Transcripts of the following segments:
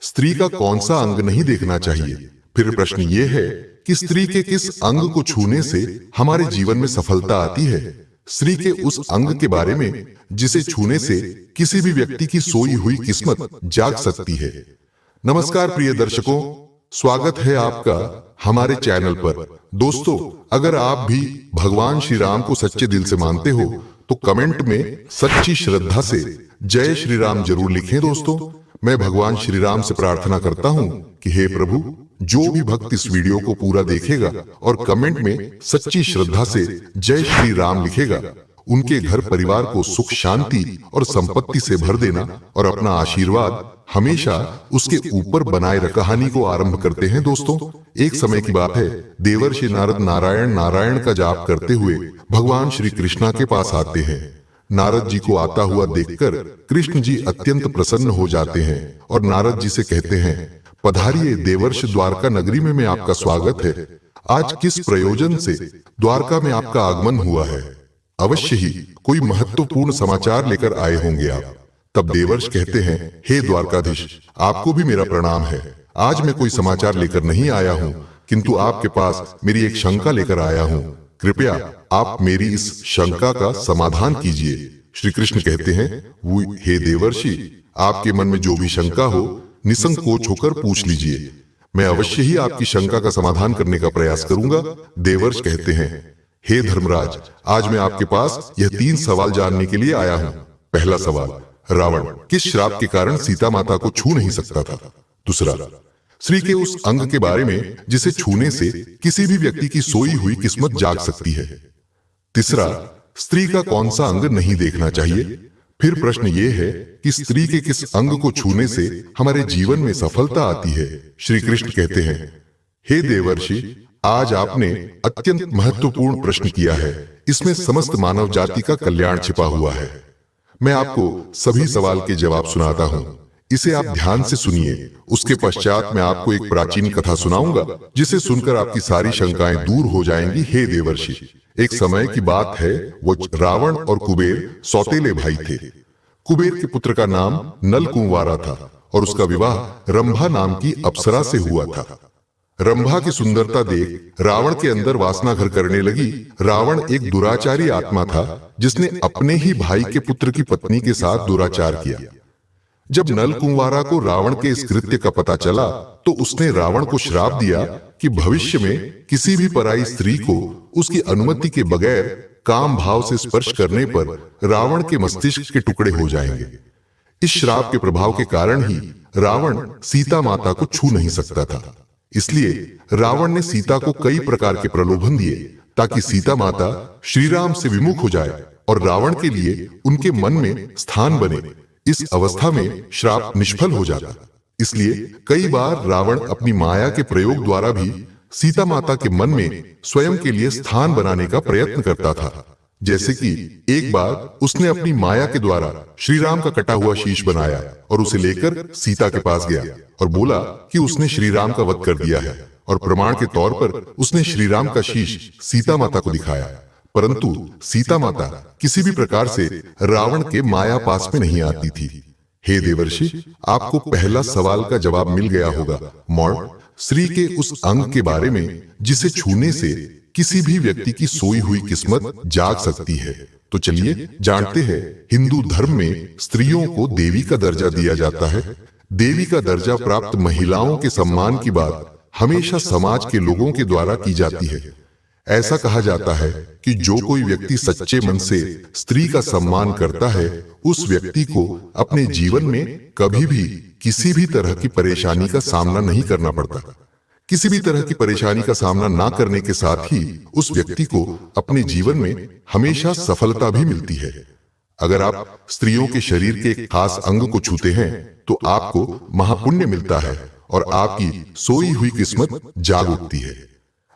स्त्री का कौन सा अंग नहीं देखना चाहिए। फिर प्रश्न ये है कि स्त्री के किस अंग को छूने से हमारे जीवन में सफलता आती है। स्त्री के उस अंग के बारे में जिसे छूने से किसी भी व्यक्ति की सोई हुई किस्मत जाग सकती है। नमस्कार प्रिय दर्शकों, स्वागत है आपका हमारे चैनल पर। दोस्तों, अगर आप भी भगवान श्री राम को सच्चे दिल से मानते हो तो कमेंट में सच्ची श्रद्धा से जय श्री राम जरूर लिखें। दोस्तों, मैं भगवान श्री राम से प्रार्थना करता हूं कि हे प्रभु, जो भी भक्त इस वीडियो को पूरा देखेगा और कमेंट में सच्ची श्रद्धा से जय श्री राम लिखेगा, उनके घर परिवार को सुख शांति और संपत्ति से भर देना और अपना आशीर्वाद हमेशा उसके ऊपर बनाए रख। कहानी को आरंभ करते हैं। दोस्तों, एक समय की बात है, देवर्षि नारद नारायण नारायण का जाप करते हुए भगवान श्री कृष्णा के पास आते हैं। नारद जी को आता हुआ देखकर कृष्ण जी अत्यंत प्रसन्न हो जाते हैं और नारद जी से कहते हैं, पधारिए देवर्ष, द्वारका नगरी में आपका स्वागत है। आज किस प्रयोजन से द्वारका में आपका आगमन हुआ है? अवश्य ही कोई महत्वपूर्ण समाचार लेकर आए होंगे आप। तब देवर्ष कहते हैं, हे द्वारकाधीश, आपको भी मेरा प्रणाम है। आज मैं कोई समाचार लेकर नहीं आया हूँ, किंतु आपके पास मेरी एक शंका लेकर आया हूँ। कृपया आप मेरी इस शंका का समाधान कीजिए। श्री कृष्ण कहते हैं, हे देवर्षि, आपके मन में जो भी शंका हो निसंकोच होकर पूछ लीजिए, मैं अवश्य ही आपकी शंका का समाधान करने का प्रयास करूंगा। देवर्ष कहते हैं, हे धर्मराज, आज मैं आपके पास यह 3 सवाल जानने के लिए आया हूं। पहला सवाल, रावण किस श्राप के कारण सीता माता को छू नहीं सकता था? दूसरा, स्त्री के उस अंग के बारे में जिसे छूने से किसी भी व्यक्ति की सोई हुई किस्मत जाग सकती है। तीसरा, स्त्री का कौन सा अंग नहीं देखना चाहिए। फिर प्रश्न ये है कि स्त्री के किस अंग को छूने से हमारे जीवन में सफलता आती है। श्री कृष्ण कहते हैं, हे देवर्षि, आज आपने अत्यंत महत्वपूर्ण प्रश्न किया है। इसमें समस्त मानव जाति का कल्याण छिपा हुआ है। मैं आपको सभी सवाल के जवाब सुनाता हूं, इसे आप ध्यान से सुनिए। उसके पश्चात मैं आपको एक प्राचीन कथा सुनाऊंगा, जिसे सुनकर आपकी सारी शंकाएं दूर हो जाएंगी। हे देवर्षि, एक समय की बात है, वो रावण और कुबेर सौतेले भाई थे। कुबेर के पुत्र का नाम नल कुंवारा था और उसका विवाह रंभा नाम की अप्सरा से हुआ था। रंभा की सुंदरता देख रावण के अंदर वासना घर करने लगी। रावण एक दुराचारी आत्मा था, जिसने अपने ही भाई के पुत्र की पत्नी के साथ दुराचार किया। जब नल कुंवारा को रावण के इस कृत्य का पता चला तो उसने रावण को श्राप दिया कि भविष्य में किसी भी पराई स्त्री को उसकी अनुमति के बगैर काम भाव से स्पर्श करने पर रावण के मस्तिष्क के टुकड़े हो जाएंगे। इस श्राप के प्रभाव के कारण ही रावण सीता माता को छू नहीं सकता था। इसलिए रावण ने सीता को कई प्रकार के प्रलोभन दिए ताकि सीता माता श्री राम से विमुख हो जाए और रावण के लिए उनके मन में स्थान बने। इस अवस्था में श्राप निष्फल हो जाता। इसलिए कई बार रावण अपनी माया के प्रयोग द्वारा भी सीता माता के मन में स्वयं के लिए स्थान बनाने का प्रयत्न करता था। जैसे कि एक बार उसने अपनी माया के द्वारा श्री राम का कटा हुआ शीश बनाया और उसे लेकर सीता के पास गया और बोला कि उसने श्री राम का वध कर दिया है, और प्रमाण के तौर पर उसने श्री राम का शीश सीता माता को दिखाया। परंतु सीता माता किसी भी प्रकार से रावण के माया पास में नहीं आती थी। हे देवर्षि, आपको पहला सवाल का जवाब मिल गया होगा। मौड़, स्त्री के उस अंग के बारे में जिसे छूने से किसी भी व्यक्ति की सोई हुई किस्मत जाग सकती है। तो चलिए जानते हैं। हिंदू धर्म में स्त्रियों को देवी का दर्जा दिया जाता है। देवी का दर्जा प्राप्त महिलाओं के सम्मान की बात हमेशा समाज के लोगों के द्वारा की जाती है। ऐसा कहा जाता है कि जो कोई व्यक्ति सच्चे मन से स्त्री का सम्मान करता है, उस व्यक्ति को अपने जीवन में कभी भी किसी भी तरह की परेशानी का सामना नहीं करना पड़ता। किसी भी तरह की परेशानी का सामना ना करने के साथ ही उस व्यक्ति को अपने जीवन में हमेशा सफलता भी मिलती है। अगर आप स्त्रियों के शरीर के एक खास अंग को छूते हैं तो आपको महापुण्य मिलता है और आपकी सोई हुई किस्मत जाग उठती है।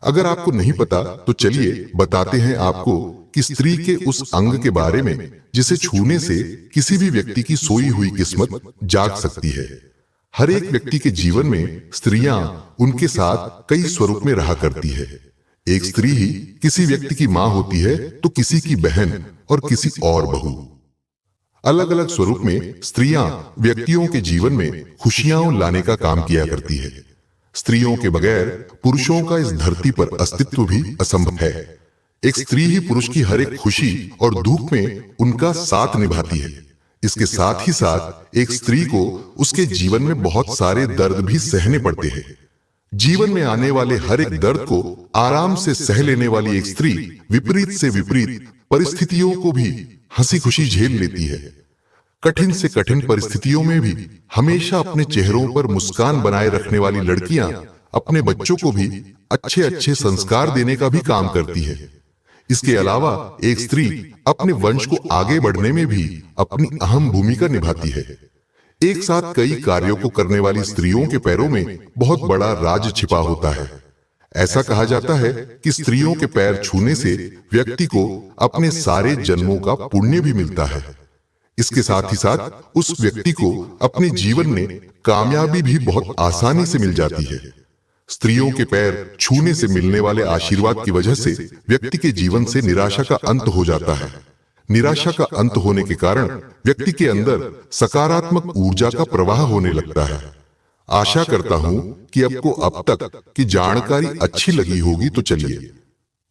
अगर आपको नहीं पता तो चलिए बताते हैं आपको कि स्त्री के उस अंग के बारे में जिसे छूने से किसी भी व्यक्ति की सोई हुई किस्मत जाग सकती है। हर एक व्यक्ति के जीवन में स्त्रियां उनके साथ कई स्वरूप में रहा करती है। एक स्त्री ही किसी व्यक्ति की मां होती है तो किसी की बहन और किसी और बहू। अलग अलग स्वरूप में स्त्रियां व्यक्तियों के जीवन में खुशियां लाने का काम किया करती है। स्त्रियों के बगैर पुरुषों का इस धरती पर अस्तित्व भी असंभव है। एक स्त्री ही पुरुष की हर एक खुशी और दुख में उनका साथ निभाती है। इसके साथ ही साथ एक स्त्री को उसके जीवन में बहुत सारे दर्द भी सहने पड़ते हैं। जीवन में आने वाले हर एक दर्द को आराम से सह लेने वाली एक स्त्री विपरीत से विपरीत परिस्थितियों को भी हंसी खुशी झेल लेती है। कठिन से कठिन परिस्थितियों में भी हमेशा अपने चेहरों पर मुस्कान बनाए रखने वाली लड़कियां अपने बच्चों को भी अच्छे अच्छे संस्कार देने का भी काम करती है। इसके अलावा एक स्त्री अपने वंश को आगे बढ़ने में भी अपनी अहम भूमिका निभाती है। एक साथ कई कार्यों को करने वाली स्त्रियों के पैरों में बहुत बड़ा राज छिपा होता है। ऐसा कहा जाता है कि स्त्रियों के पैर छूने से व्यक्ति को अपने सारे जन्मों का पुण्य भी मिलता है। इसके साथ ही साथ उस व्यक्ति को अपने जीवन में कामयाबी भी बहुत आसानी से मिल जाती है। स्त्रियों के पैर छूने से मिलने वाले आशीर्वाद की वजह से व्यक्ति के जीवन से निराशा का अंत हो जाता है। निराशा का अंत होने के कारण व्यक्ति के अंदर सकारात्मक ऊर्जा का प्रवाह होने लगता है। आशा करता हूं कि आपको अब तक की जानकारी अच्छी लगी होगी। तो चलिए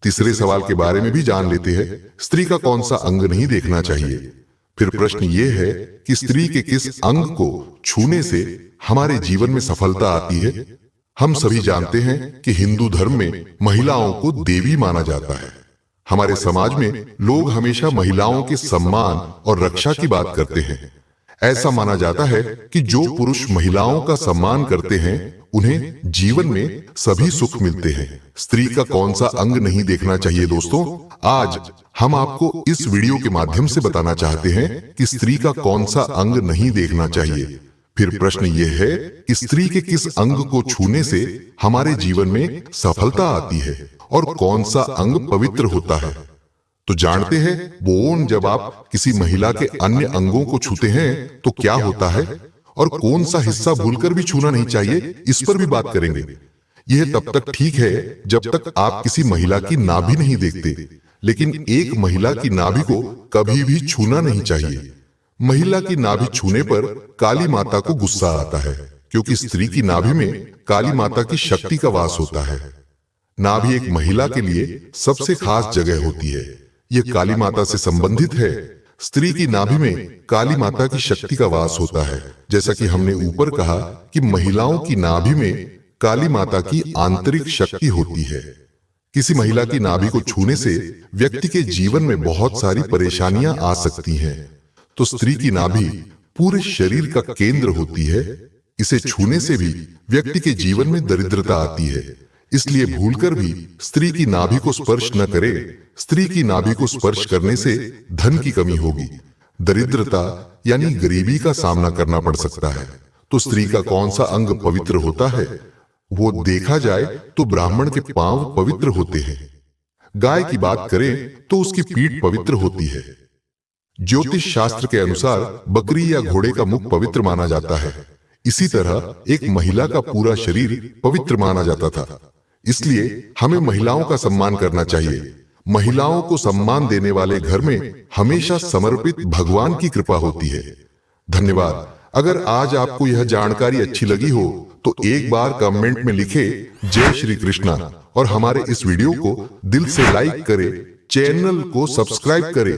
तीसरे सवाल के बारे में भी जान लेते हैं। स्त्री का कौन सा अंग नहीं देखना चाहिए? फिर प्रश्न ये है कि स्त्री के किस अंग को छूने से हमारे जीवन में सफलता आती है? हम सभी जानते हैं कि हिंदू धर्म में महिलाओं को देवी माना जाता है। हमारे समाज में लोग हमेशा महिलाओं के सम्मान और रक्षा की बात करते हैं। ऐसा माना जाता है कि जो पुरुष महिलाओं का सम्मान करते हैं उन्हें जीवन में सभी सुख मिलते हैं। स्त्री का कौन सा अंग नहीं देखना चाहिए? दोस्तों, आज हम आपको इस वीडियो के माध्यम से बताना चाहते हैं कि स्त्री का कौन सा अंग नहीं देखना चाहिए। फिर प्रश्न यह है कि स्त्री के किस अंग को छूने से हमारे जीवन में सफलता आती है और कौन सा अंग पवित्र होता है। तो जानते हैं बोन जब आप किसी महिला के अन्य अंगों को छूते हैं तो क्या होता है और कौन सा हिस्सा भूलकर भी छूना नहीं चाहिए, इस पर भी बात करेंगे। यह तब तक ठीक है जब तक आप किसी महिला की नाभि नहीं देखते, लेकिन एक महिला की नाभि को कभी भी छूना नहीं चाहिए। महिला की नाभि छूने पर काली माता को गुस्सा आता है, क्योंकि स्त्री की नाभि में काली माता की शक्ति का वास होता है। नाभि एक महिला के लिए सबसे खास जगह होती है। यह काली माता से संबंधित है। स्त्री की नाभि में काली माता की शक्ति का वास होता है। जैसा कि हमने ऊपर कहा कि महिलाओं की नाभि में काली माता की आंतरिक शक्ति होती है। किसी महिला की नाभि को छूने से व्यक्ति के जीवन में बहुत सारी परेशानियां आ सकती हैं। तो स्त्री की नाभि पूरे शरीर का केंद्र होती है। इसे छूने से भी व्यक्ति के जीवन में दरिद्रता आती है। इसलिए भूलकर भी स्त्री की नाभि को स्पर्श न करें। स्त्री की नाभि को स्पर्श करने से धन की कमी होगी, दरिद्रता यानी गरीबी का सामना करना पड़ सकता है। तो स्त्री का कौन सा अंग पवित्र होता है? वो देखा जाए तो ब्राह्मण के पांव पवित्र होते हैं। गाय की बात करें तो उसकी पीठ पवित्र होती है। ज्योतिष शास्त्र के अनुसार बकरी या घोड़े का मुख पवित्र माना जाता है। इसी तरह एक महिला का पूरा शरीर पवित्र माना जाता था। इसलिए हमें महिलाओं का सम्मान करना चाहिए। महिलाओं को सम्मान देने वाले घर में हमेशा समर्पित भगवान की कृपा होती है। धन्यवाद। अगर आज आपको यह जानकारी अच्छी लगी हो तो एक बार कमेंट में लिखे जय श्री कृष्णा और हमारे इस वीडियो को दिल से लाइक करें, चैनल को सब्सक्राइब करें